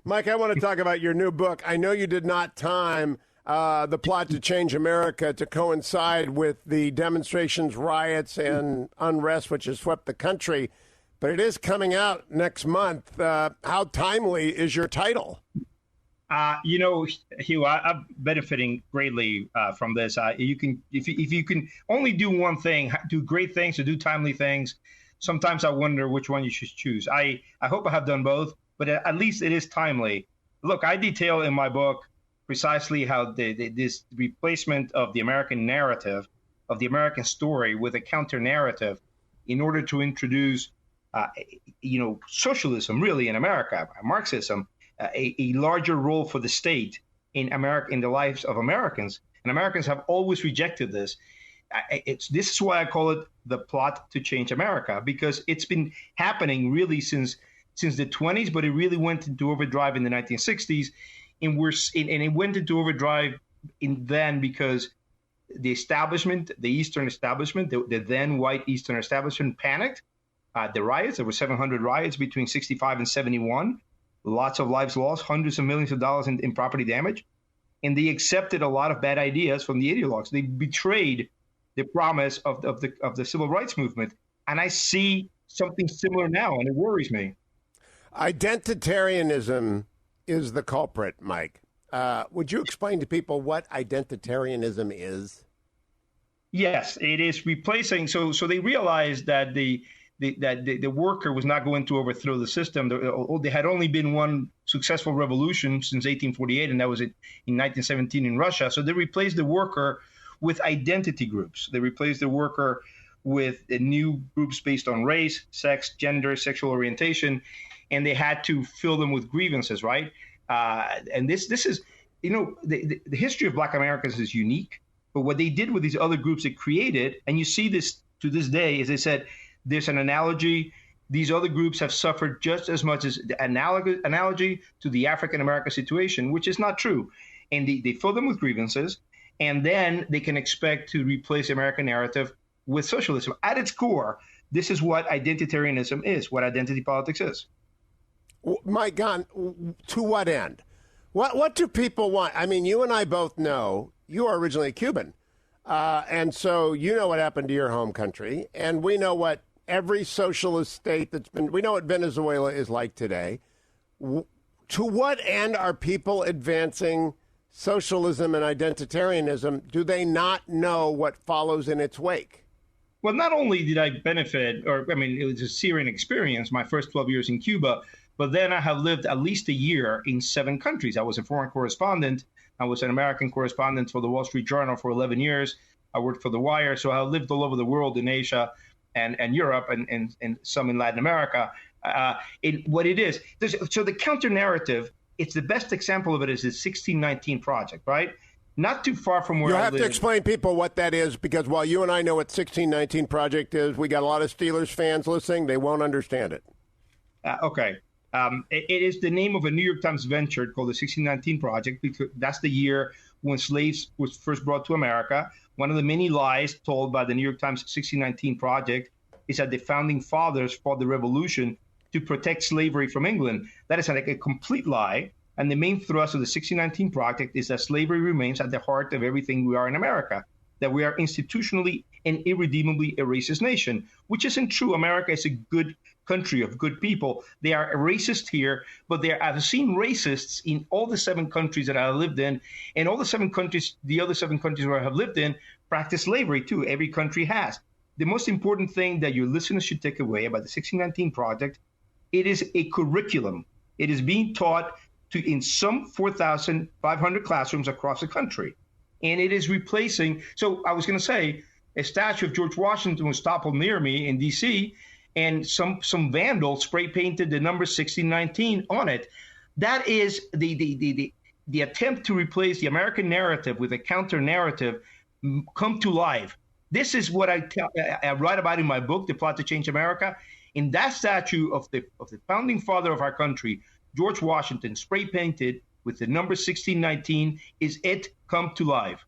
Mike, I want to talk about your new book. I know you did not time the plot to change America to coincide with the demonstrations, riots, and unrest which has swept the country, but it is coming out next month. How timely is your title? Hugh, I'm benefiting greatly from this. If you can only do one thing, do great things or do timely things, sometimes I wonder which one you should choose. I hope I have done both, but at least it is timely. Look, I detail in my book precisely how this replacement of the American narrative, of the American story with a counter narrative in order to introduce, socialism really in America, Marxism, a larger role for the state in America, in the lives of Americans. And Americans have always rejected this. This is why I call it the plot to change America, because it's been happening really since the 20s, but it really went into overdrive in the 1960s. And it went into overdrive then because the establishment, the Eastern establishment, the then white Eastern establishment panicked. The riots, there were 700 riots between 65 and 71. Lots of lives lost, hundreds of millions of dollars in property damage. And they accepted a lot of bad ideas from the ideologues. They betrayed the promise of the civil rights movement. And I see something similar now, and it worries me. Identitarianism is the culprit, Mike. Would you explain to people what identitarianism is? Yes, it is replacing. So they realized that the worker was not going to overthrow the system. There had only been one successful revolution since 1848, and that was in 1917 in Russia. So they replaced the worker with identity groups. They replaced the worker with new groups based on race, sex, gender, sexual orientation, and they had to fill them with grievances, right? And this is, the history of Black Americans is unique. But what they did with these other groups it created, and you see this to this day, is they said, there's an analogy. These other groups have suffered just as much as the analogy to the African American situation, which is not true. And they fill them with grievances, and then they can expect to replace the American narrative with socialism. At its core, this is what identitarianism is, what identity politics is. Mike Gunn, to what end? What do people want? I mean, you and I both know you are originally Cuban. And so you know what happened to your home country, and we know what every socialist state we know what Venezuela is like today. To what end are people advancing socialism and identitarianism? Do they not know what follows in its wake? Well, not only did I benefit, it was a searing experience, my first 12 years in Cuba, but then I have lived at least a year in 7 countries. I was a foreign correspondent. I was an American correspondent for the Wall Street Journal for 11 years. I worked for The Wire. So I lived all over the world in Asia and Europe and some in Latin America. What it is, so the counter narrative, it's the best example of it is the 1619 Project, right? Not too far from where I live. You have to explain people what that is, because while you and I know what 1619 Project is, we got a lot of Steelers fans listening. They won't understand it. Okay. It is the name of a New York Times venture called the 1619 Project, because that's the year when slaves was first brought to America. One of the many lies told by the New York Times 1619 Project is that the founding fathers fought the revolution to protect slavery from England. That is like a complete lie. And the main thrust of the 1619 Project is that slavery remains at the heart of everything we are in America, that we are institutionally and irredeemably a racist nation, which isn't true. America is a good country of good people. They are racist here, but I've seen racists in all the 7 countries that I have lived in, and all the 7 countries, the other 7 countries where I have lived in, practice slavery too. Every country has. The most important thing that your listeners should take away about the 1619 Project, it is a curriculum. It is being taught in some 4,500 classrooms across the country. And it is replacing, so I was going to say, a statue of George Washington was toppled near me in D.C., and some vandal spray painted the number 1619 on it. That is the attempt to replace the American narrative with a counter narrative come to life. This is what I write about in my book, The Plot to Change America. In that statue of the founding father of our country, George Washington, spray painted with the number 1619, is it come to life.